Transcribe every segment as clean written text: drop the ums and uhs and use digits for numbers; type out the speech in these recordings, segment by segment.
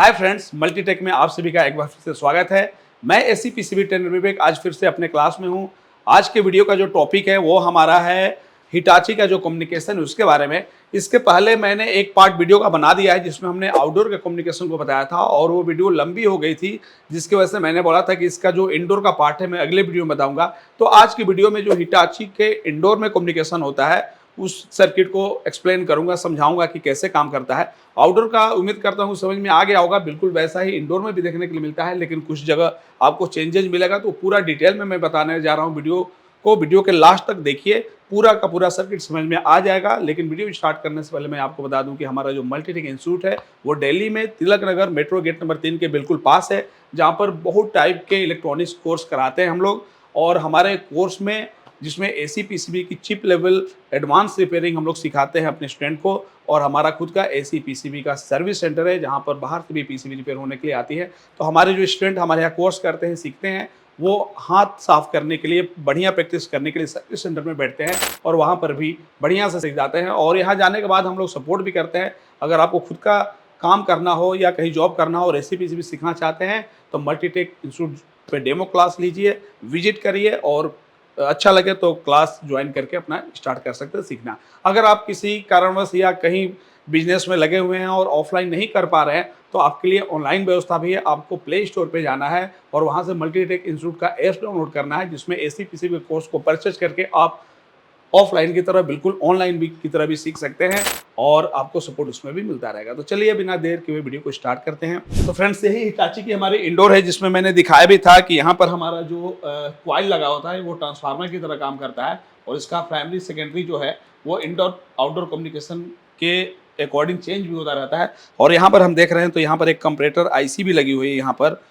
Hi friends, Multitech में आप सभी का एक बार फिर से स्वागत है। मैं एससी पीसीबी ट्रेनर विवेक आज फिर से अपने क्लास में हूं। आज के वीडियो का जो टॉपिक है वो हमारा है हिटाची का जो कम्युनिकेशन है उसके बारे में। इसके पहले मैंने एक पार्ट वीडियो का बना दिया है जिसमें हमने आउटडोर के कम्युनिकेशन को बताया था और वो वीडियो लंबी हो गई थी, जिसकी वजह से मैंने बोला था कि इसका जो इंडोर का पार्ट है मैं अगले वीडियो में बताऊंगा। तो आज की वीडियो में जो हिटाची के इंडोर में कम्युनिकेशन होता है उस सर्किट को एक्सप्लेन करूंगा, समझाऊंगा कि कैसे काम करता है। आउटडोर का उम्मीद करता हूं समझ में आ गया होगा, बिल्कुल वैसा ही इंडोर में भी देखने के लिए मिलता है, लेकिन कुछ जगह आपको चेंजेस मिलेगा। तो पूरा डिटेल में मैं बताने जा रहा हूं। वीडियो के लास्ट तक देखिए, पूरा का पूरा सर्किट समझ में आ जाएगा। लेकिन वीडियो स्टार्ट करने से पहले मैं आपको बता दूं कि हमारा जो मल्टीटेक इंस्टीट्यूट है वो दिल्ली में Tilak Nagar metro gate number 3 के बिल्कुल पास है, जहाँ पर बहुत टाइप के इलेक्ट्रॉनिक्स कोर्स कराते हैं हम लोग। और हमारे कोर्स में जिसमें एसी पीसीबी की चिप लेवल एडवांस रिपेयरिंग हम लोग सिखाते हैं अपने स्टूडेंट को। और हमारा खुद का एसी पीसीबी का सर्विस सेंटर है जहां पर बाहर से भी पीसीबी रिपेयर होने के लिए आती है। तो हमारे जो स्टूडेंट हमारे यहाँ कोर्स करते हैं, सीखते हैं, वो हाथ साफ करने के लिए, बढ़िया प्रैक्टिस करने के लिए सर्विस सेंटर में बैठते हैं और वहाँ पर भी बढ़िया से सीख जाते हैं। और यहाँ जाने के बाद हम लोग सपोर्ट भी करते हैं। अगर आपको खुद का काम करना हो या कहीं जॉब करना हो और एसी पीसीबी सीखना चाहते हैं तो मल्टीटेक इंस्टीट्यूट पे डेमो क्लास लीजिए, विजिट करिए और अच्छा लगे तो क्लास ज्वाइन करके अपना स्टार्ट कर सकते हैं सीखना। अगर आप किसी कारणवश या कहीं बिजनेस में लगे हुए हैं और ऑफलाइन नहीं कर पा रहे हैं तो आपके लिए ऑनलाइन व्यवस्था भी है। आपको प्ले स्टोर पे जाना है और वहां से मल्टीटेक इंस्टीट्यूट का ऐप डाउनलोड करना है, जिसमें एसी पीसीबी कोर्स को परचेज करके आप ऑफलाइन की तरह बिल्कुल ऑनलाइन भी की तरह भी सीख सकते हैं और आपको सपोर्ट उसमें भी मिलता रहेगा। तो चलिए बिना देर के हुए वीडियो को स्टार्ट करते हैं। तो फ्रेंड्स, यही हिटाची की हमारी इंडोर है, जिसमें मैंने दिखाया भी था कि यहाँ पर हमारा जो कॉइल लगा होता है वो ट्रांसफार्मर की तरह काम करता है और इसका प्राइमरी सेकेंडरी जो है वो इंडोर आउटडोर कम्युनिकेशन के अकॉर्डिंग चेंज भी होता रहता है। और यहाँ पर हम देख रहे हैं तो यहाँ पर एक कंपरेटर आईसी भी लगी हुई है। यहाँ पर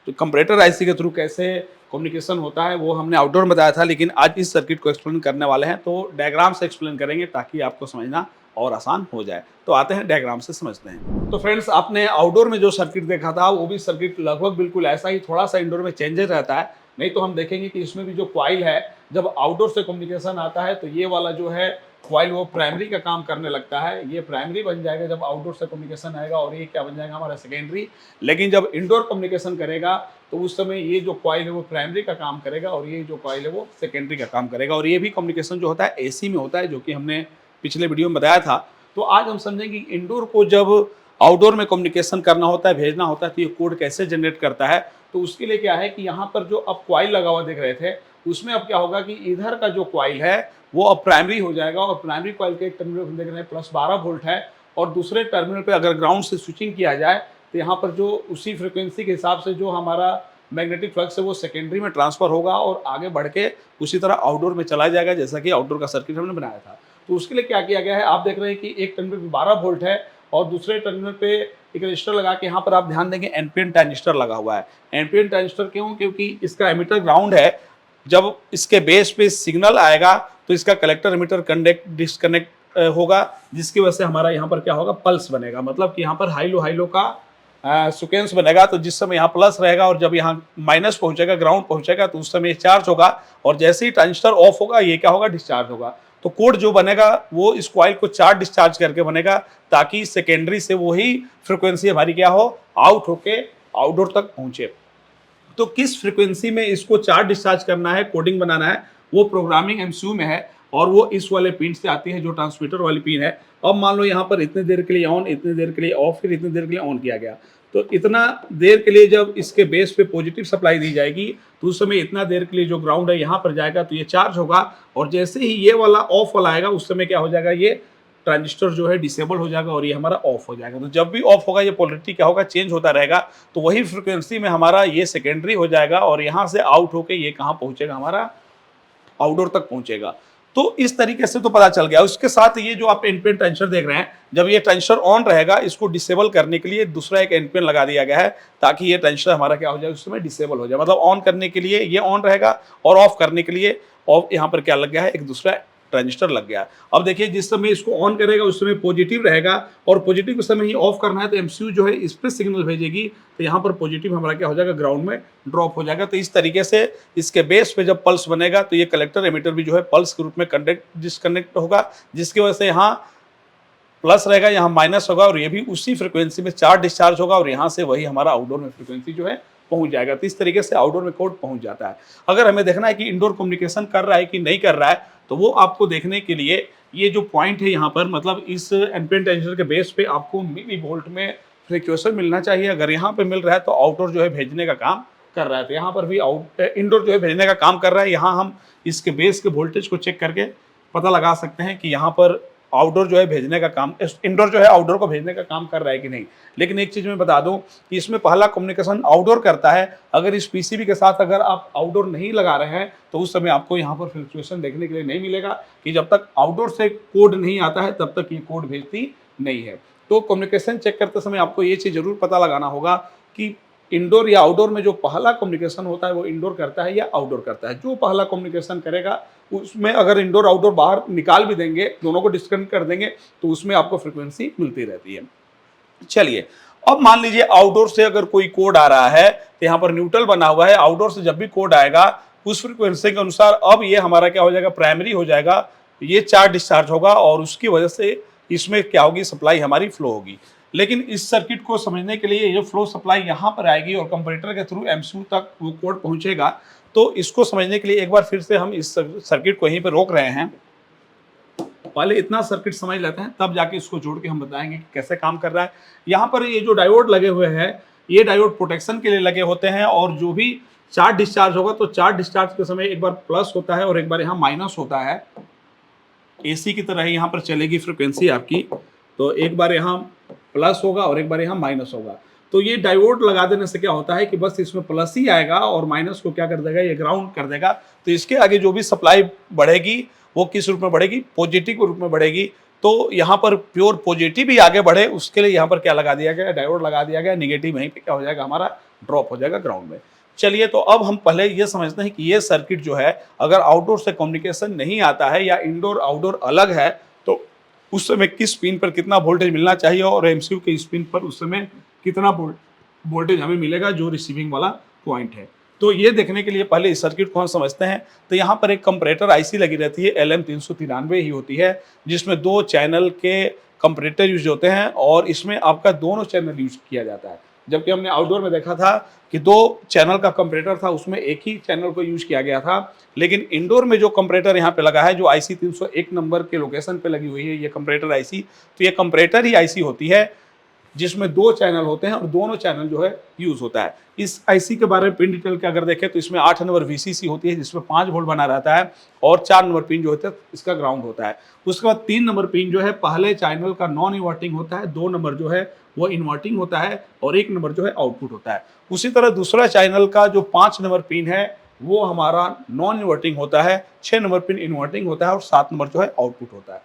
तो कंपरेटर आईसी के थ्रू कैसे कम्युनिकेशन होता है वो हमने आउटडोर में बताया था, लेकिन आज इस सर्किट को एक्सप्लेन करने वाले हैं तो डायग्राम से एक्सप्लेन करेंगे ताकि आपको समझना और आसान हो जाए। तो आते हैं डायग्राम से समझते हैं। तो फ्रेंड्स, आपने आउटडोर में जो सर्किट देखा था वो भी सर्किट लगभग बिल्कुल ऐसा ही, थोड़ा सा इंडोर में चेंजेस रहता है। नहीं तो हम देखेंगे कि इसमें भी जो कॉइल है, जब आउटडोर से कम्युनिकेशन आता है तो ये वाला जो है कॉइल वो प्राइमरी का काम करने लगता है। ये प्राइमरी बन जाएगा जब आउटडोर से कम्युनिकेशन आएगा और ये क्या बन जाएगा हमारा सेकेंडरी। लेकिन जब इंडोर कम्युनिकेशन करेगा तो उस समय ये जो कॉइल है वो प्राइमरी का काम करेगा और ये जो कॉइल है वो सेकेंडरी का काम करेगा। और ये भी कम्युनिकेशन जो होता है एसी में होता है, जो कि हमने पिछले वीडियो में बताया था। तो आज हम समझेंगे कि इंडोर को जब आउटडोर में कम्युनिकेशन करना होता है, भेजना होता है, तो ये कोड कैसे जनरेट करता है। तो उसके लिए क्या है कि यहाँ पर जो अब कॉइल लगा हुआ देख रहे थे उसमें अब क्या होगा कि इधर का जो कॉइल है वो अब प्राइमरी हो जाएगा और प्राइमरी कॉइल के एक टर्मिनल देख रहे हैं प्लस 12 वोल्ट है और दूसरे टर्मिनल पे अगर ग्राउंड से स्विचिंग किया जाए तो यहाँ पर जो उसी फ्रिक्वेंसी के हिसाब से जो हमारा मैग्नेटिक फ्लक्स है वो सेकेंडरी में ट्रांसफर होगा और आगे बढ़ के उसी तरह आउटडोर में चला जाएगा, जैसा कि आउटडोर का सर्किट हमने बनाया था। तो उसके लिए क्या किया गया है, आप देख रहे हैं कि एक टर्मिनल पे 12 वोल्ट है और दूसरे टर्मिनल पे एक रजिस्टर लगा के, यहाँ पर आप ध्यान देंगे एनपीएन ट्रांजिस्टर लगा हुआ है। एनपीएन ट्रांजिस्टर क्यों? क्योंकि इसका एमिटर ग्राउंड है। जब इसके बेस पे सिग्नल आएगा तो इसका कलेक्टर एमिटर कनेक्ट डिस्कनेक्ट होगा, जिसकी वजह से हमारा यहाँ पर क्या होगा, पल्स बनेगा। मतलब कि यहाँ पर हाई लो का सीक्वेंस बनेगा। तो जिस समय यहाँ प्लस रहेगा और जब यहाँ माइनस पहुंचेगा, ग्राउंड पहुंचेगा, तो उस समय चार्ज होगा और जैसे ही ट्रांजिस्टर ऑफ होगा ये क्या होगा, डिस्चार्ज होगा। तो कोड जो बनेगा वो इस कॉइल को चार्ज डिस्चार्ज करके बनेगा ताकि सेकेंडरी से वही फ्रिक्वेंसी हमारी क्या हो, आउट होके आउटडोर तक पहुंचे। तो किस फ्रिक्वेंसी में इसको चार्ज डिस्चार्ज करना है, कोडिंग बनाना है, वो प्रोग्रामिंग एमसीयू में है और वो इस वाले पिन से आती है जो ट्रांसमीटर वाली पिन है। अब मान लो यहाँ पर इतने देर के लिए ऑन, इतने देर के लिए ऑफ, फिर इतने देर के लिए ऑन किया गया। तो इतना देर के लिए जब इसके बेस पे पॉजिटिव सप्लाई दी जाएगी तो उस समय इतना देर के लिए जो ग्राउंड है यहाँ पर जाएगा तो ये चार्ज होगा और जैसे ही ये वाला ऑफ वाला आएगा उस समय क्या हो जाएगा, ये ट्रांजिस्टर जो है डिसेबल हो जाएगा और ये हमारा ऑफ हो जाएगा। तो जब भी ऑफ होगा ये पोलरिटी क्या होगा, चेंज होता रहेगा। तो वही फ्रिक्वेंसी में हमारा ये सेकेंडरी हो जाएगा और यहाँ से आउट होके ये कहाँ पहुंचेगा, हमारा आउटडोर तक पहुंचेगा। तो इस तरीके से तो पता चल गया। उसके साथ ये जो आप एनपीएन ट्रांजिस्टर देख रहे हैं, जब ये ट्रांजिस्टर ऑन रहेगा इसको डिसेबल करने के लिए दूसरा एक एनपीएन लगा दिया गया है ताकि ये ट्रांजिस्टर हमारा क्या हो जाए, उस समय डिसेबल हो जाए। मतलब ऑन करने के लिए ये ऑन रहेगा और ऑफ करने के लिए ऑफ, यहाँ पर क्या लग गया है, एक दूसरा ट्रांजिस्टर लग गया। अब देखिए जिस समय इसको ऑन करेगा उस समय पॉजिटिव रहेगा और पॉजिटिव के समय ही ऑफ करना है तो एमसीयू जो है इस पर सिग्नल भेजेगी तो यहाँ पर पॉजिटिव हमारा क्या हो जाएगा, ग्राउंड में ड्रॉप हो जाएगा। तो इस तरीके से इसके बेस पे जब पल्स बनेगा तो ये कलेक्टर एमिटर भी जो है पल्स के रूप में डिस्कनेक्ट होगा, जिसकी वजह से यहाँ प्लस रहेगा, यहाँ माइनस होगा, और ये भी उसी फ्रीक्वेंसी में चार्ज डिस्चार्ज होगा, और यहाँ से वही हमारा आउटडोर में फ्रीक्वेंसी जो है पहुंच जाएगा। तो इस तरीके से आउटडोर में कोड पहुंच जाता है। अगर हमें देखना है कि इंडोर कम्युनिकेशन कर रहा है कि नहीं कर रहा है, तो वो आपको देखने के लिए ये जो पॉइंट है यहाँ पर, मतलब इस एनपीएन ट्रांजिस्टर के बेस पे आपको मिली वोल्ट में फ्रिक्वेंसी मिलना चाहिए। अगर यहाँ पे मिल रहा है तो आउटडोर जो है भेजने का काम कर रहा है। तो यहाँ पर भी इंडोर जो है भेजने का काम कर रहा है। यहाँ हम इसके बेस के वोल्टेज को चेक करके पता लगा सकते हैं कि यहाँ पर आउटडोर जो है भेजने का काम, इंडोर जो है आउटडोर को भेजने का काम कर रहा है कि नहीं। लेकिन एक चीज मैं बता दूं कि इसमें पहला कम्युनिकेशन आउटडोर करता है। अगर इस पीसीबी के साथ अगर आप आउटडोर नहीं लगा रहे हैं तो उस समय आपको यहाँ पर फ्लक्चुएशन देखने के लिए नहीं मिलेगा, कि जब तक आउटडोर से कोड नहीं आता है तब तक ये कोड भेजती नहीं है। तो कम्युनिकेशन चेक करते समय आपको ये चीज जरूर पता लगाना होगा कि इंडोर या आउटडोर में जो पहला कम्युनिकेशन होता है वो इंडोर करता है या आउटडोर करता है। जो पहला कम्युनिकेशन करेगा उसमें अगर इंडोर आउटडोर बाहर निकाल भी देंगे, दोनों को डिस्कनेक्ट कर देंगे, तो उसमें आपको फ्रीक्वेंसी मिलती रहती है। चलिए, अब मान लीजिए आउटडोर से अगर कोई कोड आ रहा है तो यहाँ पर न्यूट्रल बना हुआ है। आउटडोर से जब भी कोड आएगा उस फ्रीक्वेंसी के अनुसार अब ये हमारा क्या हो जाएगा, प्राइमरी हो जाएगा, ये चार्ज डिस्चार्ज होगा, और उसकी वजह से इसमें क्या होगी, सप्लाई हमारी फ्लो होगी। लेकिन इस सर्किट को समझने के लिए ये फ्लो सप्लाई यहाँ पर आएगी और कंपैरेटर के थ्रू एमसीयू तक वो कोड पहुंचेगा। तो इसको समझने के लिए एक बार फिर से हम इस सर्किट को यहीं पर रोक रहे हैं। पहले इतना सर्किट समझ लेते हैं, तब जाके इसको जोड़ के हम बताएंगे कि कैसे काम कर रहा है। यहाँ पर ये जो डायोड लगे हुए हैं, ये डायोड प्रोटेक्शन के लिए लगे होते हैं, और जो भी चार्ज डिस्चार्ज होगा तो चार्ज डिस्चार्ज के समय एक बार प्लस होता है और एक बार यहाँ माइनस होता है। एसी की तरह यहाँ पर चलेगी फ्रिक्वेंसी आपकी, तो एक बार यहाँ प्लस होगा और एक बार यहाँ माइनस होगा। तो ये डायोड लगा देने से क्या होता है कि बस इसमें प्लस ही आएगा और माइनस को क्या कर देगा, ये ग्राउंड कर देगा। तो इसके आगे जो भी सप्लाई बढ़ेगी वो किस रूप में बढ़ेगी, पॉजिटिव के रूप में बढ़ेगी। तो यहाँ पर प्योर पॉजिटिव ही आगे बढ़े उसके लिए यहाँ पर क्या लगा दिया गया, डायोड लगा दिया गया। निगेटिव वहीं पे क्या हो जाएगा, हमारा ड्रॉप हो जाएगा ग्राउंड में। चलिए, तो अब हम पहले ये समझते हैं कि ये सर्किट जो है अगर आउटडोर से कम्युनिकेशन नहीं आता है या इंडोर आउटडोर अलग है तो उस समय किस पिन पर कितना वोल्टेज मिलना चाहिए, और एमसीयू के इस पिन पर उस समय कितना वोल्टेज हमें मिलेगा जो रिसीविंग वाला पॉइंट है। तो ये देखने के लिए पहले इस सर्किट को हम समझते हैं। तो यहाँ पर एक कंपैरेटर आईसी लगी रहती है, LM393 ही होती है, जिसमें 2 चैनल के कंपैरेटर यूज होते हैं, और इसमें आपका दोनों चैनल यूज किया जाता है। जबकि हमने आउटडोर में देखा था कि 2 चैनल का कंपैरेटर था, उसमें एक ही चैनल को यूज किया गया था। लेकिन इंडोर में जो कंपैरेटर यहाँ पे लगा है, जो IC 301 नंबर के लोकेशन पे लगी हुई है ये कंपैरेटर आईसी, तो ये कंपैरेटर ही आईसी होती है जिसमें 2 चैनल होते हैं और दोनों चैनल जो है यूज होता है। इस आईसी के बारे में पिन डिटेल के अगर देखें तो इसमें 8 नंबर VCC होती है जिसमें 5 वोल्ट बना रहता है, और 4 नंबर पिन जो होता है इसका ग्राउंड होता है। उसके बाद 3 नंबर पिन जो है पहले चैनल का नॉन इन्वर्टिंग होता है, 2 नंबर जो है वो इन्वर्टिंग होता है, और 1 नंबर जो है आउटपुट होता है। उसी तरह दूसरा चैनल का जो 5 नंबर पिन है वो हमारा नॉन इन्वर्टिंग होता है, 6 नंबर पिन इन्वर्टिंग होता है, और 7 नंबर जो है आउटपुट होता है।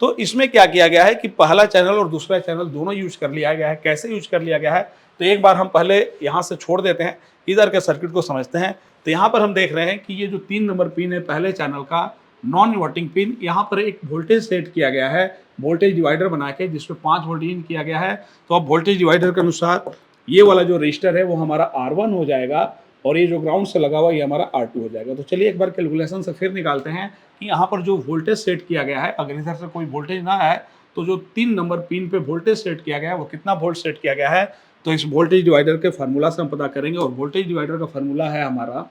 तो इसमें क्या किया गया है कि पहला चैनल और दूसरा चैनल दोनों यूज कर लिया गया है। कैसे यूज कर लिया गया है, तो एक बार हम पहले यहाँ से छोड़ देते हैं, इधर के सर्किट को समझते हैं। तो यहाँ पर हम देख रहे हैं कि ये जो 3 नंबर पिन है पहले चैनल का नॉन इन्वर्टिंग पिन, यहाँ पर एक वोल्टेज सेट किया गया है, वोल्टेज डिवाइडर बना के, जिसमें 5 वोल्ट इन किया गया है। तो अब वोल्टेज डिवाइडर के अनुसार ये वाला जो रजिस्टर है वो हमारा R1 हो जाएगा, और ये जो ग्राउंड से लगा हुआ ये हमारा R2 हो जाएगा। तो चलिए एक बार कैलकुलेशन से फिर निकालते हैं कि यहाँ पर जो वोल्टेज सेट किया गया है, अगर इधर से कोई वोल्टेज ना आए तो जो 3 नंबर पिन पे वोल्टेज सेट किया गया है वो कितना वोल्ट सेट किया गया है, तो इस वोल्टेज डिवाइडर के फार्मूला से हम पता करेंगे। और वोल्टेज डिवाइडर का फार्मूला है हमारा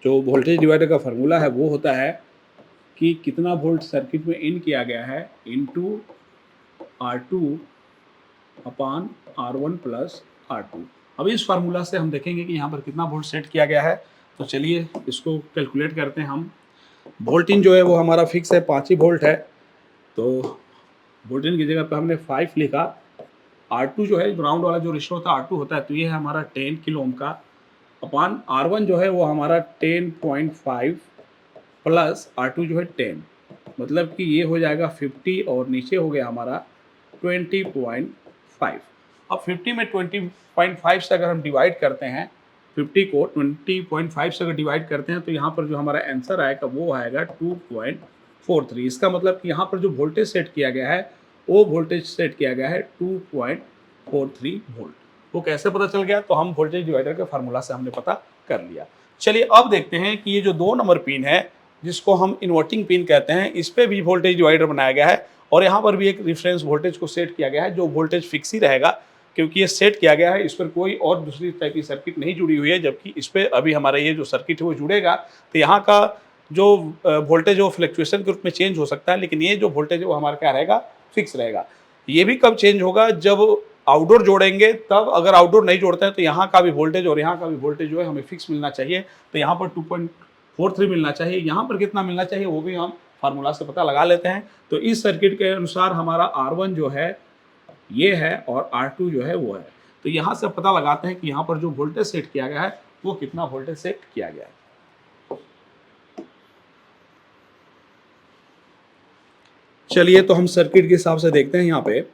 जो वोल्टेज डिवाइडर का फार्मूला है वो होता है कि कितना वोल्ट सर्किट में इन किया गया है इनटू R2 अपान R1 प्लस R2। अब इस फार्मूला से हम देखेंगे कि यहाँ पर कितना वोल्ट सेट किया गया है। तो चलिए इसको कैलकुलेट करते हैं हम। वोल्ट इन जो है वो हमारा फिक्स है, 5 ही वोल्ट है, तो वोल्ट इन की जगह पर हमने 5 लिखा। R2 जो है ग्राउंड वाला जो रेशियो होता है R2 होता है, तो ये है हमारा 10 किलो ओम का, अपान R1 जो है वो हमारा 10.5 प्लस R2 जो है 10, मतलब कि ये हो जाएगा 50 और नीचे हो गया हमारा 20.5। अब 50 में 20.5 से अगर हम डिवाइड करते हैं, 50 को 20.5 से अगर डिवाइड करते हैं तो यहाँ पर जो हमारा आंसर आएगा वो आएगा 2.43। इसका मतलब कि यहाँ पर जो वोल्टेज सेट किया गया है वो वोल्टेज सेट किया गया है 2.43 वोल्ट। वो कैसे पता चल गया, तो हम वोल्टेज डिवाइडर के फार्मूला से हमने पता कर लिया। चलिए अब देखते हैं कि ये जो 2 नंबर पिन है जिसको हम इन्वर्टिंग पिन कहते हैं, इस पे भी वोल्टेज डिवाइडर बनाया गया है और यहाँ पर भी एक रेफरेंस वोल्टेज को सेट किया गया है जो वोल्टेज फिक्स ही रहेगा, क्योंकि ये सेट किया गया है, इस पर कोई और दूसरी टाइप की सर्किट नहीं जुड़ी हुई है, जबकि इस पर अभी हमारा ये जो सर्किट है वो जुड़ेगा। तो यहाँ का जो वोल्टेज वो फ्लक्चुएशन के रूप में चेंज हो सकता है, लेकिन ये जो वोल्टेज है वो हमारा क्या रहेगा, फिक्स रहेगा। ये भी कब चेंज होगा, जब आउटडोर जोड़ेंगे तब। अगर आउटडोर नहीं जोड़ते हैं तो यहाँ का भी वोल्टेज और यहाँ का भी वोल्टेज जो है हमें फिक्स मिलना चाहिए। तो यहाँ पर 2.43 मिलना चाहिए, यहाँ पर कितना मिलना चाहिए वो भी हम फार्मूला से पता लगा लेते हैं। तो इस सर्किट के अनुसार हमारा R1 जो है ये है और R2 जो है वो है। तो यहाँ से पता लगाते हैं कि यहाँ पर जो वोल्टेज सेट किया गया है वो कितना वोल्टेज सेट किया गया है। चलिए तो हम सर्किट के हिसाब से देखते हैं। यहाँ पे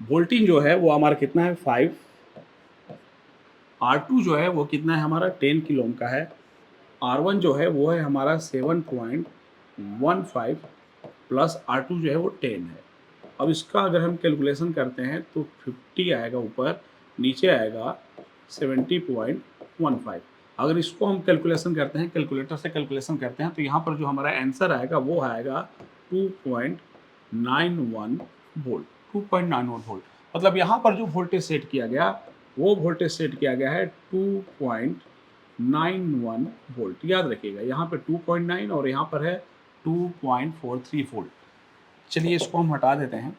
वोल्टेज जो है वो हमारा कितना है 5, R2 जो है वो कितना है हमारा 10 किलो ओम का है, R1 जो है वो है हमारा 7.15 प्लस R2 जो है वो 10 है। अब इसका अगर हम कैलकुलेशन करते हैं तो 50 आएगा ऊपर, नीचे आएगा 70.15। अगर इसको हम कैलकुलेशन करते हैं, कैलकुलेटर से कैलकुलेशन करते हैं, तो यहाँ पर जो हमारा आंसर आएगा वो आएगा 2.91 वोल्ट। 2.91 वोल्ट मतलब यहाँ पर जो वोल्टेज सेट किया गया वो वोल्टेज सेट किया गया है 2.91 वोल्ट। याद रखिएगा यहाँ पे 2.9 और यहाँ पर है 2.43 वोल्ट। चलिए इसको हम हटा देते हैं।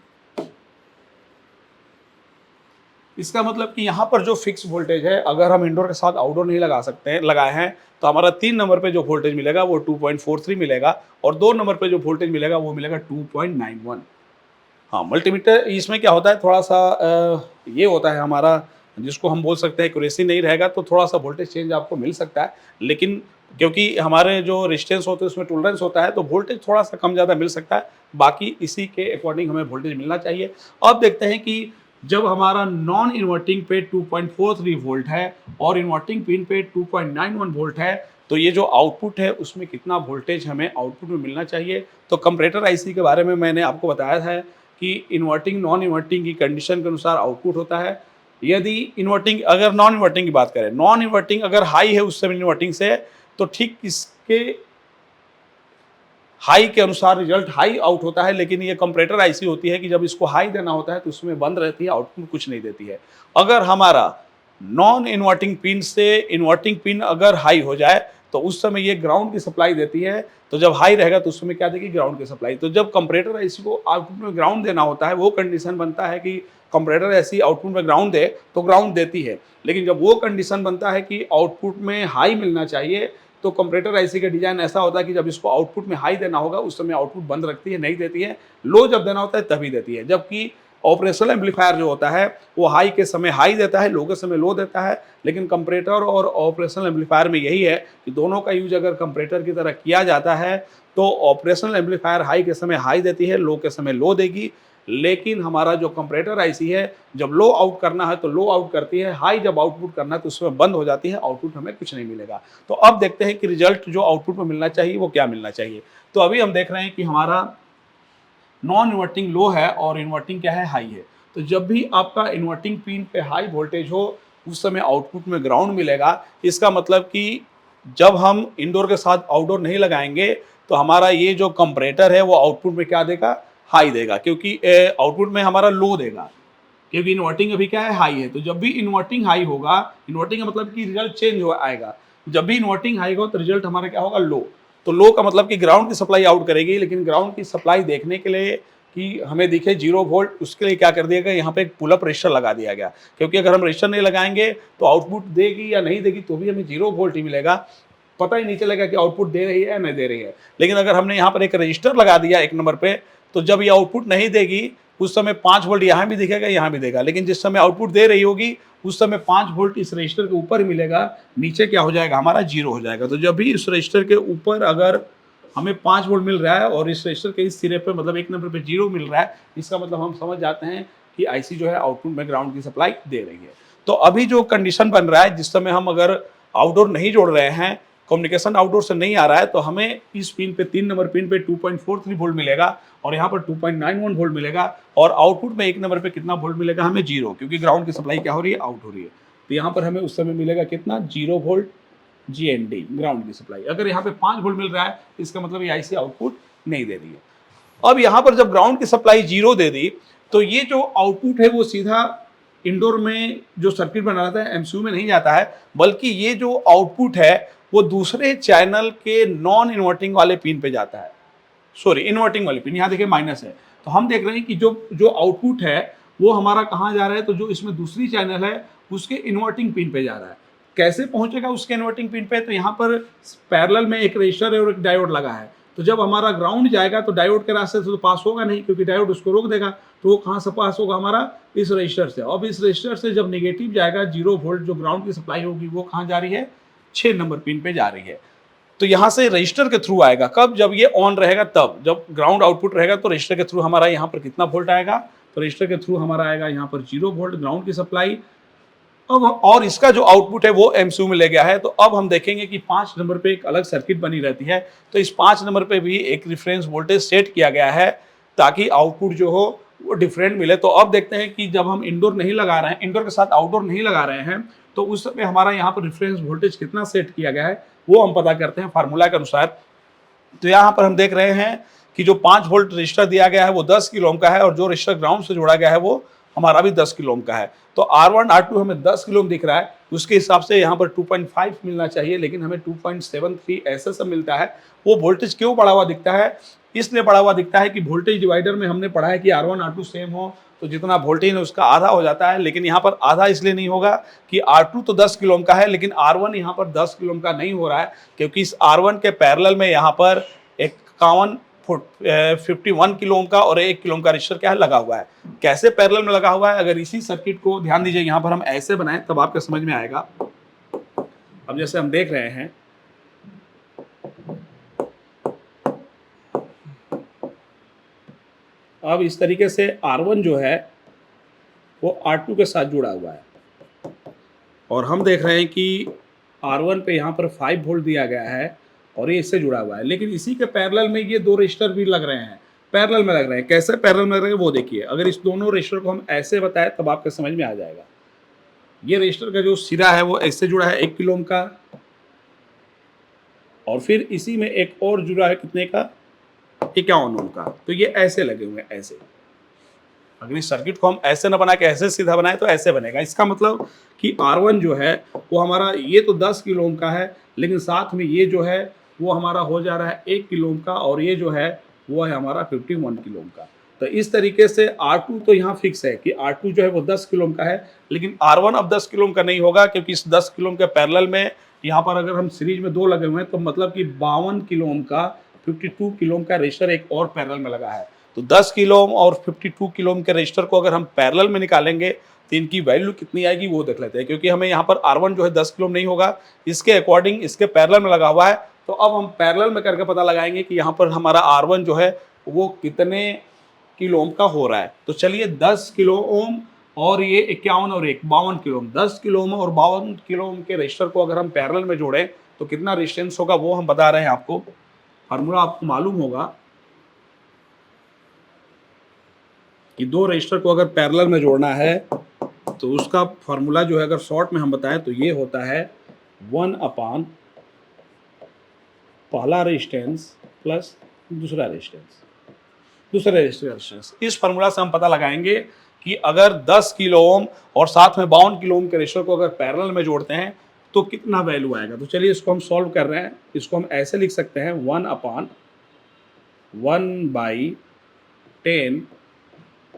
इसका मतलब कि यहाँ पर जो फिक्स वोल्टेज है, अगर हम इंडोर के साथ आउटडोर नहीं लगा सकते हैं, लगाए हैं, तो हमारा 3 नंबर पे जो वोल्टेज मिलेगा वो 2.43 मिलेगा और 2 नंबर पे जो वोल्टेज मिलेगा वो मिलेगा 2.91। हाँ, मल्टीमीटर इसमें क्या होता है, थोड़ा सा ये होता है हमारा, जिसको हम बोल सकते हैं एक्यूरेसी नहीं रहेगा तो थोड़ा सा वोल्टेज चेंज आपको मिल सकता है, लेकिन क्योंकि हमारे जो रेजिस्टेंस होते हैं उसमें टॉलरेंस होता है तो वोल्टेज थोड़ा सा कम ज़्यादा मिल सकता है, बाकी इसी के अकॉर्डिंग हमें वोल्टेज मिलना चाहिए। अब देखते हैं कि जब हमारा नॉन इन्वर्टिंग पे 2.43 वोल्ट है और इन्वर्टिंग पिन पे 2.91 वोल्ट है, तो ये जो आउटपुट है उसमें कितना वोल्टेज हमें आउटपुट में मिलना चाहिए। तो कंपैरेटर आईसी के बारे में मैंने आपको बताया है कि इन्वर्टिंग नॉन इन्वर्टिंग की कंडीशन के अनुसार आउटपुट होता है। यदि इन्वर्टिंग, अगर नॉन इन्वर्टिंग की बात करें, नॉन इन्वर्टिंग अगर हाई है उस समय इन्वर्टिंग से, तो ठीक इसके हाई के अनुसार रिजल्ट हाई आउट होता है। लेकिन ये कंपैरेटर ऐसी होती है कि जब इसको हाई देना होता है तो उसमें बंद रहती है, आउटपुट कुछ नहीं देती है। अगर हमारा नॉन इन्वर्टिंग पिन से इन्वर्टिंग पिन अगर हाई हो जाए तो उस समय ये ग्राउंड की सप्लाई देती है, तो जब हाई रहेगा तो उस समय क्या देगी, ग्राउंड की सप्लाई। तो जब कंपैरेटर ऐसी को आउटपुट में ग्राउंड देना होता है, वो कंडीशन बनता है कि कंपैरेटर ऐसी आउटपुट में ग्राउंड दे तो ग्राउंड देती है। लेकिन जब वो कंडीशन बनता है कि आउटपुट में हाई मिलना चाहिए, तो कंपैरेटर आईसी का डिजाइन ऐसा होता है कि जब इसको आउटपुट में हाई देना होगा उस समय आउटपुट बंद रखती है, नहीं देती है। लो जब देना होता है तभी देती है। जबकि ऑपरेशनल एम्पलीफायर जो होता है वो हाई के समय हाई देता है, लो के समय लो देता है। लेकिन कंपैरेटर और ऑपरेशनल एम्पलीफायर में यही है कि दोनों का यूज अगर कंपैरेटर की तरह किया जाता है तो ऑपरेशनल एम्पलीफायर हाई के समय हाई देती है, लो के समय लो देगी। लेकिन हमारा जो कंपैरेटर आईसी है, जब लो आउट करना है तो लो आउट करती है, हाई जब आउटपुट करना है तो उसमें बंद हो जाती है, आउटपुट हमें कुछ नहीं मिलेगा। तो अब देखते हैं कि रिजल्ट जो आउटपुट में मिलना चाहिए वो क्या मिलना चाहिए। तो अभी हम देख रहे हैं कि हमारा नॉन इन्वर्टिंग लो है और इन्वर्टिंग क्या है, हाई है। तो जब भी आपका इन्वर्टिंग पिन पे हाई वोल्टेज हो उस समय आउटपुट में ग्राउंड मिलेगा। इसका मतलब कि जब हम इंडोर के साथ आउटडोर नहीं लगाएंगे तो हमारा ये जो कंपैरेटर है वो आउटपुट में क्या देगा, हाई देगा, क्योंकि आउटपुट में हमारा लो देगा, क्योंकि इन्वर्टिंग अभी क्या है, हाई है। तो जब भी इन्वर्टिंग हाई होगा, इन्वर्टिंग का मतलब कि रिजल्ट चेंज हो आएगा। जब भी इन्वर्टिंग हाई होगा तो रिजल्ट हमारा क्या होगा, लो। तो लो का मतलब कि ग्राउंड की सप्लाई आउट करेगी, लेकिन ग्राउंड की सप्लाई देखने के लिए कि हमें दिखे 0 वोल्ट, उसके लिए क्या कर दिया गया, यहाँ पे एक पुल अप रजिस्टर लगा दिया गया। क्योंकि अगर हम रजिस्टर नहीं लगाएंगे तो आउटपुट देगी या नहीं देगी तो भी हमें 0 वोल्ट ही मिलेगा, पता ही नहीं चलेगा कि आउटपुट दे रही है या नहीं दे रही है। लेकिन अगर हमने यहाँ पर एक रजिस्टर लगा दिया 1 नंबर पे, तो जब ये आउटपुट नहीं देगी उस समय 5 वोल्ट यहाँ भी दिखेगा, यहाँ भी देगा। लेकिन जिस समय आउटपुट दे रही होगी उस समय 5 वोल्ट इस रजिस्टर के ऊपर ही मिलेगा, नीचे क्या हो जाएगा, हमारा 0 हो जाएगा। तो जब भी इस रजिस्टर के ऊपर अगर हमें 5 वोल्ट मिल रहा है और इस रजिस्टर के इस सिरे पे मतलब 1 नंबर पे 0 मिल रहा है, इसका मतलब हम समझ जाते हैं कि आईसी जो है आउटपुट में ग्राउंड की सप्लाई दे रही है। तो अभी जो कंडीशन बन रहा है, जिस समय हम अगर आउटडोर नहीं जोड़ रहे हैं, कम्युनिकेशन आउटडोर से नहीं आ रहा है, तो हमें इस पिन पे 3 नंबर पिन पे 2.43 वोल्ट मिलेगा और यहाँ पर 2.91 वोल्ट मिलेगा और आउटपुट में 1 नंबर पे कितना वोल्ट मिलेगा, हमें 0, क्योंकि ग्राउंड की सप्लाई क्या हो रही है, आउट हो रही है। तो यहाँ पर हमें उस समय मिलेगा कितना, 0 वोल्ट। GND ग्राउंड की सप्लाई। अगर यहाँ पे 5 वोल्ट मिल रहा है इसका मतलब ये IC आउटपुट नहीं दे रही है। अब यहाँ पर जब ग्राउंड की सप्लाई 0 दे दी तो ये जो आउटपुट है वो सीधा इंडोर में जो सर्किट बना रहता है MCU में नहीं जाता है, बल्कि ये जो आउटपुट है वो दूसरे चैनल के नॉन इन्वर्टिंग वाले पिन पे जाता है, सॉरी इन्वर्टिंग वाले पिन, यहाँ देखिए माइनस है। तो हम देख रहे हैं कि जो जो आउटपुट है वो हमारा कहाँ जा रहा है, तो जो इसमें दूसरी चैनल है उसके इन्वर्टिंग पिन पे जा रहा है। कैसे पहुंचेगा उसके इन्वर्टिंग पिन पे, तो यहाँ पर पैरेलल में एक रजिस्टर है और एक डायोड लगा है। तो जब हमारा ग्राउंड जाएगा तो डायोड के रास्ते से तो पास होगा नहीं, क्योंकि डायोड उसको रोक देगा। तो वो कहाँ से पास होगा, हमारा इस रजिस्टर से। अब इस रजिस्टर से जब नेगेटिव जाएगा 0 वोल्ट जो ग्राउंड की सप्लाई होगी वो कहाँ जा रही है, 6 नंबर पिन पे जा रही है। तो यहाँ से रजिस्टर के थ्रू आएगा, कब, जब ये ऑन रहेगा तब, जब ग्राउंड आउटपुट रहेगा तो रजिस्टर के थ्रू हमारा यहाँ पर कितना वोल्ट आएगा, तो रजिस्टर के थ्रू हमारा आएगा यहाँ पर 0 वोल्ट ग्राउंड की सप्लाई। अब और इसका जो आउटपुट है वो MCU में ले गया है। तो अब हम देखेंगे कि 5 नंबर पे एक अलग सर्किट बनी रहती है, तो इस 5 नंबर पे भी एक रेफरेंस वोल्टेज सेट किया गया है ताकि आउटपुट जो हो वो डिफरेंट मिले। तो अब देखते हैं कि जब हम इंडोर नहीं लगा रहे हैं, इंडोर के साथ आउटडोर नहीं लगा रहे हैं, तो उस समय हमारा यहाँ पर रेफरेंस वोल्टेज कितना सेट किया गया है वो हम पता करते हैं फार्मूला के अनुसार। तो यहाँ पर हम देख रहे हैं कि जो 5 वोल्ट रजिस्टर दिया गया है वो 10 किलो ओम का है, और जो रजिस्टर ग्राउंड से जोड़ा गया है वो हमारा भी 10 किलो ओम का है। तो R1 R2 हमें 10 किलो ओम दिख रहा है, उसके हिसाब से यहाँ पर 2.5 मिलना चाहिए, लेकिन हमें 2.73 ऐसा सब मिलता है। वो वोल्टेज क्यों बढ़ा हुआ दिखता है, इसलिए बढ़ा हुआ दिखता है कि वोल्टेज डिवाइडर में हमने पढ़ा है कि R1 R2 सेम हो तो जितना वोल्टेज है उसका आधा हो जाता है, लेकिन यहाँ पर आधा इसलिए नहीं होगा कि R2 तो 10 किलो ओम का है, लेकिन R1 यहाँ पर 10 किलो ओम का नहीं हो रहा है, क्योंकि इस R1 के पैरेलल में यहाँ पर 51 किलो ओम का और 1 किलो ओम का रजिस्टर क्या है लगा हुआ है। कैसे पैरेलल में लगा हुआ है, अगर इसी सर्किट को ध्यान दीजिए यहाँ पर हम ऐसे बनाएं तब आपको समझ में आएगा। अब जैसे हम देख रहे हैं अब इस तरीके से R1 जो है वो R2 के साथ जुड़ा हुआ है, और हम देख रहे हैं कि R1 पे यहाँ पर 5 वोल्ट दिया गया है और ये इससे जुड़ा हुआ है, लेकिन इसी के पैरेलल में ये 2 रजिस्टर भी लग रहे हैं, पैरेलल में लग रहे हैं। कैसे पैरेलल में लग रहे हैं वो देखिए। अगर इस दोनों रजिस्टर को हम ऐसे बताएं तब आपके समझ में आ जाएगा। ये रजिस्टर का जो सिरा है वो ऐसे जुड़ा है 1 किलो ओम का, और फिर इसी में एक और जुड़ा है कितने का, 51 ओम का। तो ये ऐसे लगे हुए हैं, ऐसे। अगर इस सर्किट को हम ऐसे ना बना के ऐसे सीधा बनाए तो ऐसे बनेगा। इसका मतलब कि R1 जो है वो हमारा ये तो 10 किलो ओम का है, लेकिन साथ में ये जो है वो हमारा हो जा रहा है 1 किलो ओम का, और ये जो है वो है हमारा 51 किलो ओम का। तो इस तरीके से R2 तो यहाँ फिक्स है कि R2 जो है वो 10 किलो ओम का है, लेकिन R1 अब 10 किलो ओम का नहीं होगा, क्योंकि इस 10 किलो ओम के पैरेलल में यहाँ पर अगर हम सीरीज में 2 लगे हुए हैं तो मतलब कि 52 किलो ओम का 52 किलो ओम का रजिस्टर एक और पैरेलल में लगा है। तो 10 किलो ओम और 52 किलो ओम के रजिस्टर को अगर हम पैरेलल में निकालेंगे तो इनकी वैल्यू कितनी आएगी वो देख लेते हैं, क्योंकि हमें यहाँ पर R1 जो है 10 किलो ओम नहीं होगा, इसके अकॉर्डिंग इसके पैरेलल में लगा हुआ है। तो अब हम पैरेलल में करके पता लगाएंगे कि यहाँ पर हमारा R1 जो है वो कितने किलो ओम का हो रहा है। तो चलिए 10 किलो ओम और ये 51 और 1 52 किलो ओम, 10 किलो ओम और 52 किलो ओम के रजिस्टर को अगर हम पैरेलल में जोड़ें तो कितना रेजिस्टेंस होगा वो हम बता रहे हैं आपको। फार्मूला आपको मालूम होगा कि 2 रजिस्टर को अगर पैरेलल में जोड़ना है तो उसका फार्मूला जो है अगर शॉर्ट में हम बताएं तो ये होता है 1 अपान पहला रेजिस्टेंस प्लस दूसरा रेजिस्टेंस। इस फार्मूला से हम पता लगाएंगे कि अगर 10 किलो ओम और साथ में 52 किलो ओम के रजिस्टर को अगर पैरेलल में जोड़ते हैं तो कितना वैल्यू आएगा। तो चलिए इसको हम सॉल्व कर रहे हैं। इसको हम ऐसे लिख सकते हैं 1 अपान 1/10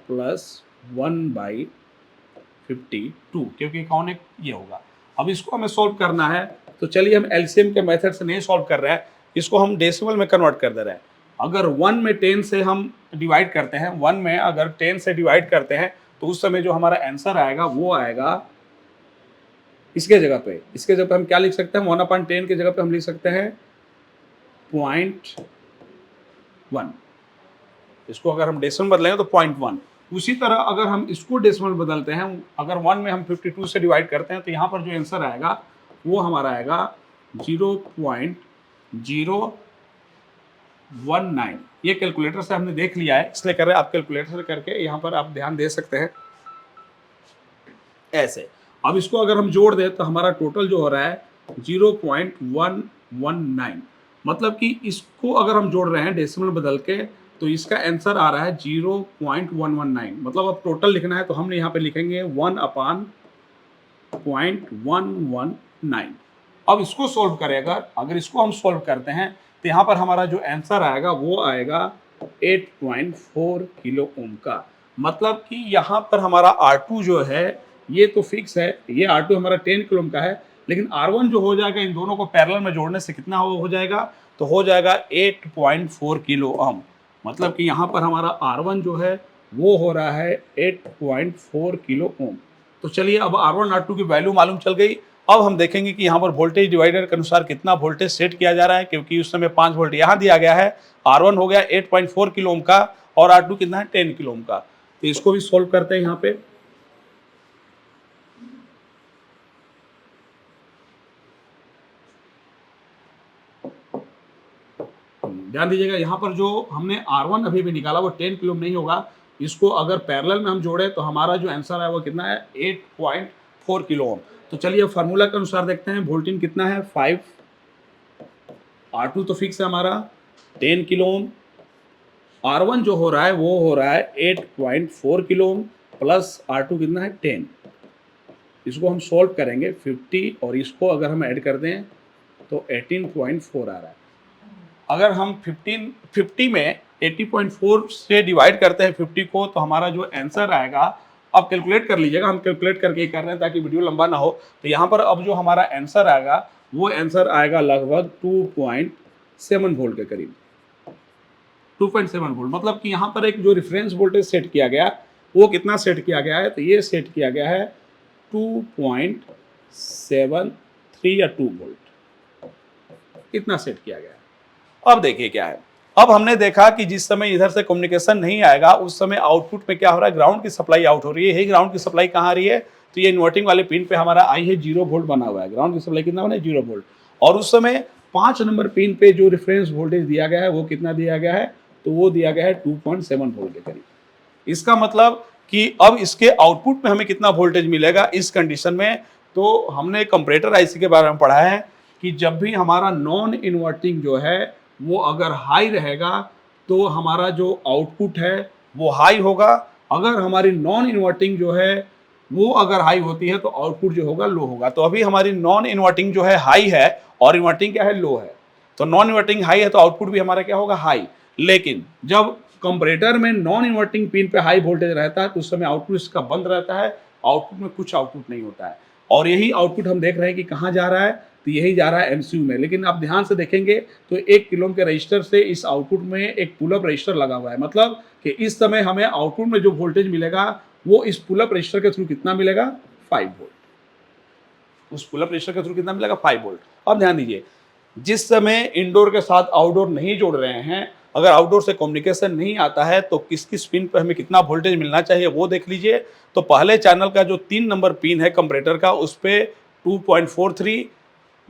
प्लस 1/52, क्योंकि कौन एक ये होगा। अब इसको हमें सॉल्व करना है, तो चलिए हम एलसीएम के मेथड से नहीं सॉल्व कर रहे हैं, इसको हम डेसिमल में कन्वर्ट कर दे रहे हैं। अगर 1 में 10 से हम डिवाइड करते हैं, 1 में अगर 10 से डिवाइड करते हैं तो उस समय जो हमारा आंसर आएगा वो आएगा इसके जगह पे हम क्या लिख सकते हैं, 1/10 की जगह पे हम लिख सकते हैं 0.1। इसको अगर हम डेसिमल बदलेंगे तो 0.1। उसी तरह अगर हम इसको डेसिमल बदलते हैं, अगर 1 में हम 52 से डिवाइड करते हैं तो यहाँ पर जो आंसर आएगा वो हमारा आएगा 0.019। ये कैलकुलेटर से हमने देख लिया है इसलिए कर रहे हैं, आप कैलकुलेटर से करके यहाँ पर आप ध्यान दे सकते हैं ऐसे। अब इसको अगर हम जोड़ दें तो हमारा टोटल जो हो रहा है 0.119, मतलब कि इसको अगर हम जोड़ रहे हैं डेसिमल बदल के तो इसका आंसर आ रहा है 0.119। मतलब अब टोटल लिखना है तो हम यहाँ पे लिखेंगे 1/.119। अब इसको सोल्व करें, अगर इसको हम सोल्व करते हैं तो यहाँ पर हमारा जो आंसर आएगा वो आएगा 8.4 किलो ओम का। मतलब कि यहाँ पर हमारा R2 जो है ये तो फिक्स है, ये R2 हमारा 10 किलो ओम का है, लेकिन R1 जो हो जाएगा इन दोनों को पैरेलल में जोड़ने से कितना हो जाएगा, तो हो जाएगा 8.4 किलो ओम। मतलब कि यहाँ पर हमारा R1 जो है वो हो रहा है 8.4 किलो ओम। तो चलिए अब R1 R2 की वैल्यू मालूम चल गई। अब हम देखेंगे कि यहाँ पर वोल्टेज डिवाइडर के अनुसार कितना वोल्टेज सेट किया जा रहा है, क्योंकि उस समय 5 वोल्ट यहाँ दिया गया है। R1 हो गया 8.4 किलो ओम का और R2 कितना है 10 किलो ओम का। तो इसको भी सोल्व करते हैं यहाँ पे। ध्यान दीजिएगा यहाँ पर जो हमने R1 अभी भी निकाला वो 10 किलो ओम नहीं होगा, इसको अगर पैरेलल में हम जोड़े तो हमारा जो आंसर है वो कितना है 8.4 किलो ओम। तो चलिए फार्मूला के अनुसार देखते हैं वोल्टेज कितना है 5, R2 तो फिक्स है हमारा 10 किलो ओम, R1 जो हो रहा है वो हो रहा है 8.4 किलो ओम प्लस R2 कितना है 10। इसको हम सोल्व करेंगे 50 और इसको अगर हम ऐड कर दें तो 18.4 आ रहा है। अगर हम 50 में 80.4 से डिवाइड करते हैं 50 को तो हमारा जो आंसर आएगा, अब कैलकुलेट कर लीजिएगा, हम कैलकुलेट करके ही कर रहे हैं ताकि वीडियो लंबा ना हो। तो यहाँ पर अब जो हमारा आंसर आएगा वो आंसर आएगा लगभग 2.7 वोल्ट के करीब, 2.7 वोल्ट। मतलब कि यहाँ पर एक जो रेफरेंस वोल्टेज सेट किया गया वो कितना सेट किया गया है, तो ये सेट किया गया है 2.73 या 2 वोल्ट, इतना सेट किया गया है। अब देखिए क्या है, अब हमने देखा कि जिस समय इधर से कम्युनिकेशन नहीं आएगा उस समय आउटपुट में क्या हो रहा है, ग्राउंड की सप्लाई आउट हो रही है। ग्राउंड की सप्लाई कहाँ आ रही है, तो ये इन्वर्टिंग वाले पिन पे हमारा आई है 0 वोल्ट बना हुआ है, ग्राउंड की सप्लाई कितना बना है 0 वोल्ट। और उस समय 5 नंबर पिन पे जो रेफरेंस वोल्टेज दिया गया है वो कितना दिया गया है, तो वो दिया गया है 2.7 वोल्ट के करीब। इसका मतलब कि अब इसके आउटपुट में हमें कितना वोल्टेज मिलेगा इस कंडीशन में, तो हमने कंपैरेटर आईसी के बारे में पढ़ा है कि जब भी हमारा नॉन इन्वर्टिंग जो है वो अगर हाई रहेगा तो हमारा जो आउटपुट है वो हाई होगा। अगर हमारी नॉन इन्वर्टिंग जो है वो अगर हाई होती है तो आउटपुट जो होगा लो होगा। तो अभी हमारी नॉन इन्वर्टिंग जो है हाई है और इन्वर्टिंग क्या है लो है, तो नॉन इन्वर्टिंग हाई है तो आउटपुट भी हमारा क्या होगा हाई। लेकिन जब कंपैरेटर में नॉन इन्वर्टिंग पिन पे हाई वोल्टेज रहता है तो उस समय आउटपुट इसका बंद रहता है, आउटपुट में कुछ आउटपुट नहीं होता है। और यही आउटपुट हम देख रहे हैं कि कहाँ जा रहा है, तो यही जा रहा है एमसीयू में। लेकिन आप ध्यान से देखेंगे तो 1 किलो ओम के रजिस्टर से इस आउटपुट में एक पुलअप रजिस्टर लगा हुआ है, मतलब कि इस समय हमें आउटपुट में जो वोल्टेज मिलेगा वो इस पुलअप रजिस्टर के थ्रू कितना मिलेगा 5 वोल्ट। उस पुलअप रजिस्टर के थ्रू कितना मिलेगा 5 वोल्ट। अब ध्यान दीजिए, जिस समय इंडोर के साथ आउटडोर नहीं जोड़ रहे हैं, अगर आउटडोर से कम्युनिकेशन नहीं आता है तो किस किस पिन पर हमें कितना वोल्टेज मिलना चाहिए वो देख लीजिए। तो पहले चैनल का जो 3 नंबर पिन है कंपैरेटर का उस पे 2.43,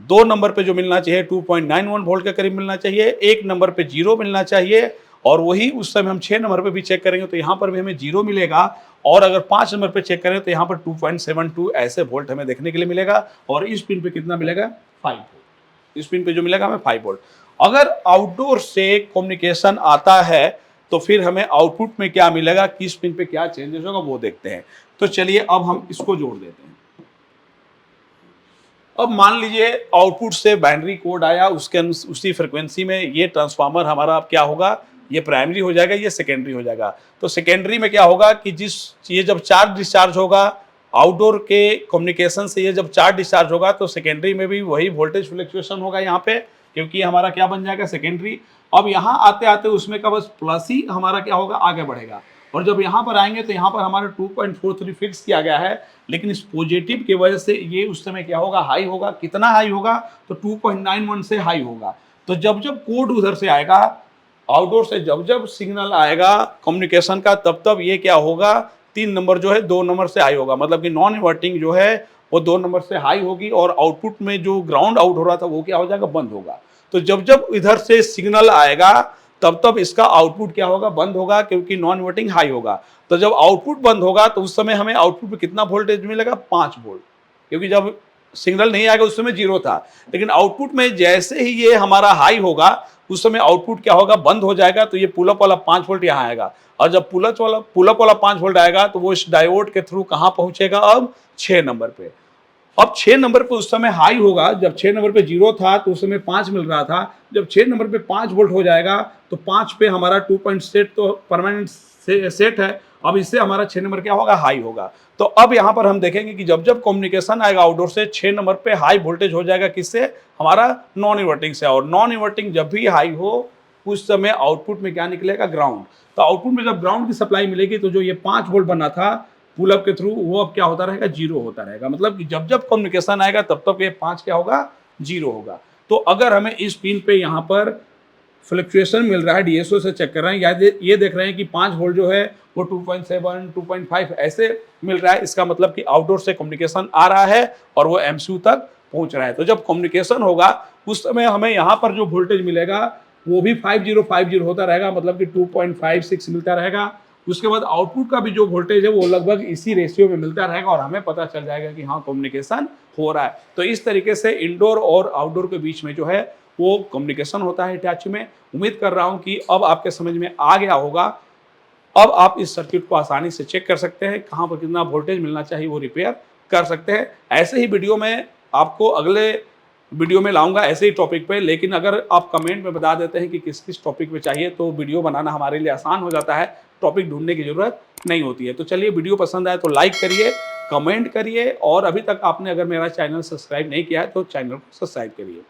2 नंबर पे जो मिलना चाहिए 2.91 वोल्ट के करीब मिलना चाहिए, 1 नंबर पे 0 मिलना चाहिए। और वही उस समय हम 6 नंबर पे भी चेक करेंगे तो यहाँ पर भी हमें 0 मिलेगा। और अगर 5 नंबर पे चेक करें तो यहाँ पर 2.72 ऐसे वोल्ट हमें देखने के लिए मिलेगा। और इस पिन पे कितना मिलेगा 5 वोल्ट, इस पिन पे जो मिलेगा हमें 5 वोल्ट। अगर आउटडोर से कम्युनिकेशन आता है तो फिर हमें आउटपुट में क्या मिलेगा, किस पिन पे क्या चेंजेस होगा वो देखते हैं। तो चलिए अब हम इसको जोड़ देते हैं। अब मान लीजिए आउटपुट से बाइनरी कोड आया, उसके उसी फ्रिक्वेंसी में ये ट्रांसफार्मर हमारा अब क्या होगा, ये प्राइमरी हो जाएगा, ये सेकेंडरी हो जाएगा। तो सेकेंडरी में क्या होगा कि ये जब चार्ज डिस्चार्ज होगा आउटडोर के कम्युनिकेशन से, ये जब चार्ज डिस्चार्ज होगा तो सेकेंडरी में भी वही वोल्टेज फ्लक्चुएशन होगा यहाँ पे, क्योंकि हमारा क्या बन जाएगा सेकेंडरी। अब यहाँ आते आते उसमें का बस प्लस ही हमारा क्या होगा आगे बढ़ेगा। और जब यहाँ पर आएंगे तो यहाँ पर हमारा 2.43 फिक्स किया गया है, लेकिन इस पॉजिटिव की वजह से ये उस समय क्या होगा हाई होगा। कितना हाई होगा, तो 2.91 से हाई होगा। तो जब जब कोड उधर से आएगा आउटडोर से, जब जब सिग्नल आएगा कम्युनिकेशन का, तब तब ये क्या होगा 3 नंबर जो है 2 नंबर से हाई होगा। मतलब कि नॉन इन्वर्टिंग जो है वो 2 नंबर से हाई होगी और आउटपुट में जो ग्राउंड आउट हो रहा था वो क्या हो जाएगा बंद होगा। तो जब जब इधर से सिग्नल आएगा तब तब इसका आउटपुट क्या होगा बंद होगा, क्योंकि नॉन इन्वर्टिंग हाई होगा। तो जब आउटपुट बंद होगा तो उस समय हमें आउटपुट पे कितना वोल्टेज मिलेगा 5 वोल्ट, क्योंकि जब सिग्नल नहीं आएगा, उस समय जीरो था। लेकिन आउटपुट में जैसे ही ये हमारा हाई होगा उस समय आउटपुट क्या होगा, बंद हो जाएगा, तो ये पुलअप वाला 5 वोल्ट यहाँ आएगा। और जब पुलअप वाला 5 वोल्ट आएगा तो वो इस डायोड के थ्रू कहाँ पहुंचेगा, अब 6 नंबर पे। अब 6 नंबर पे उस समय हाई होगा, जब 6 नंबर पे जीरो था तो उस समय 5 मिल रहा था। जब 6 नंबर पे 5 वोल्ट हो जाएगा तो 5 पे हमारा 2 पॉइंट सेट तो परमानेंट सेट है। अब इससे हमारा 6 नंबर क्या होगा, हाई होगा। तो अब यहाँ पर हम देखेंगे कि जब जब कम्युनिकेशन आएगा आउटडोर से, 6 नंबर पे हाई वोल्टेज हो जाएगा, किससे, हमारा नॉन इन्वर्टिंग से। और नॉन इन्वर्टिंग जब भी हाई हो उस समय आउटपुट में क्या निकलेगा, ग्राउंड। तो आउटपुट में जब ग्राउंड की सप्लाई मिलेगी तो जो ये 5 वोल्ट बना था पुलअप के थ्रू, वो अब क्या होता रहेगा, जीरो होता रहेगा। मतलब कि जब जब कम्युनिकेशन आएगा तब तक ये 5 क्या होगा, जीरो होगा। तो अगर हमें इस पिन पे यहाँ पर फ्लक्चुएशन मिल रहा है, डीएसओ से चेक कर रहे हैं, या ये देख रहे हैं कि 5 वोल्ट जो है वो 2.7 2.5 ऐसे मिल रहा है, इसका मतलब कि आउटडोर से कम्युनिकेशन आ रहा है और वो एमसीयू तक पहुंच रहा है। तो जब कम्युनिकेशन होगा उस समय हमें यहाँ पर जो वोल्टेज मिलेगा वो भी 5050 होता रहेगा, मतलब कि 2.56 मिलता रहेगा। उसके बाद आउटपुट का भी जो वोल्टेज है वो लगभग इसी रेशियो में मिलता रहेगा और हमें पता चल जाएगा कि हाँ कम्युनिकेशन हो रहा है। तो इस तरीके से इंडोर और आउटडोर के बीच में जो है वो कम्युनिकेशन होता है हिटाची में। उम्मीद कर रहा हूँ कि अब आपके समझ में आ गया होगा। अब आप इस सर्किट को आसानी से चेक कर सकते हैं, कहाँ पर कितना वोल्टेज मिलना चाहिए वो रिपेयर कर सकते हैं। ऐसे ही वीडियो में आपको अगले वीडियो में लाऊंगा ऐसे ही टॉपिक पे, लेकिन अगर आप कमेंट में बता देते हैं कि किस किस टॉपिक पे चाहिए तो वीडियो बनाना हमारे लिए आसान हो जाता है, टॉपिक ढूंढने की जरूरत नहीं होती है। तो चलिए, वीडियो पसंद आए तो लाइक करिए, कमेंट करिए, और अभी तक आपने अगर मेरा चैनल सब्सक्राइब नहीं किया है तो चैनल को सब्सक्राइब करिए।